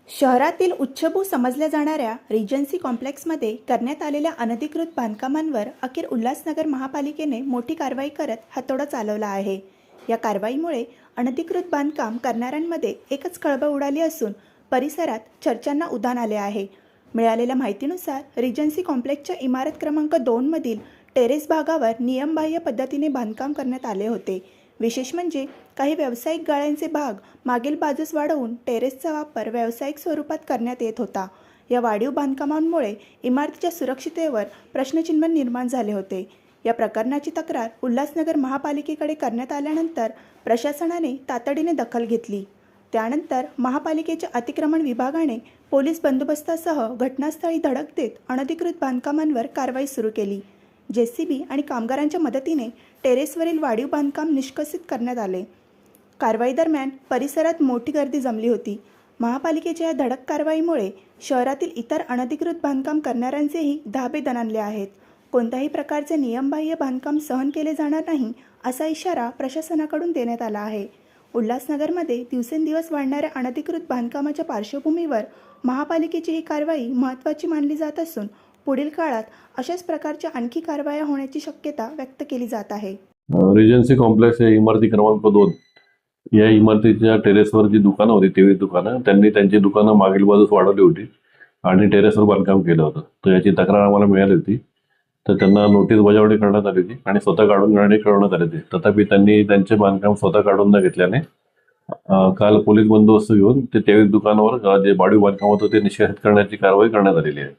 शहरातील उच्चभ्रू समजल्या जाणाऱ्या रिजन्सी कॉम्प्लेक्समध्ये करण्यात आलेल्या अनधिकृत बांधकामांवर अखेर उल्हासनगर महापालिकेने मोठी कारवाई करत हातोडा चालवला आहे। या कारवाईमुळे अनधिकृत बांधकाम करणाऱ्यांमध्ये एकच खळबळ उडाली असून परिसरात चर्चांना उधाण आले आहे। मिळालेल्या माहितीनुसार रिजन्सी कॉम्प्लेक्सच्या इमारत क्रमांक 2 मधील टेरेस भागावर नियमबाह्य पद्धतीने बांधकाम करण्यात आले होते। विशेष म्हणजे काही व्यावसायिक गाळ्यांचे भाग मागील बाजूस वाढवून टेरेसचा वापर व्यावसायिक स्वरूपात करण्यात येत होता। या वाढीव बांधकामांमुळे इमारतीच्या सुरक्षिततेवर प्रश्नचिन्ह निर्माण झाले होते। या प्रकरणाची तक्रार उल्हासनगर महापालिकेकडे करण्यात आल्यानंतर प्रशासनाने तातडीने दखल घेतली। त्यानंतर महापालिकेच्या अतिक्रमण विभागाने पोलीस बंदोबस्तासह घटनास्थळी धडक देत अनधिकृत बांधकामांवर कारवाई सुरू केली। जेसीबी आणि कामगारांच्या मदतीने टेरेसवरील वाढीव बांधकाम निष्कासित करण्यात आले। कारवाई दरम्यान परिसरात मोठी गर्दी जमली होती। महापालिकेच्या या धडक कारवाईमुळे शहरातील इतर अनधिकृत बांधकाम करणाऱ्यांचेही धाबे दणाणले आहेत। कोणत्याही प्रकारचे नियमबाह्य बांधकाम सहन केले जाणार नाही असा इशारा प्रशासनाकडून देण्यात आला आहे। उल्हासनगरमध्ये दिवसेंदिवस वाढणाऱ्या अनधिकृत बांधकामाच्या पार्श्वभूमीवर महापालिकेची ही कारवाई महत्त्वाची मानली जात असून पुढील काळात अशाच प्रकारच्या आणखी कारवाया होण्याची शक्यता व्यक्त केली जात आहे। रिजन्सी कॉम्प्लेक्स या इमारती क्रमांक 2 या इमारतीच्या टेरेसवर जी दुकानं होती 23 दुकानं त्यांनी त्यांची दुकानं मागील बाजूस वाढवली होती आणि टेरेसवर बांधकाम केलं होतं। तर याची तक्रार आम्हाला मिळाली होती, तर त्यांना नोटीस बजावणी करण्यात आली होती आणि स्वतः काढून घेण्याने कळवण्यात आले होते। तथापि त्यांनी त्यांचे बांधकाम स्वतः काढून न घेतल्याने काल पोलीस बंदोबस्त घेऊन ते 23 दुकानावर जे वाढीव बांधकाम होतं ते निषेध करण्याची कारवाई करण्यात आलेली आहे।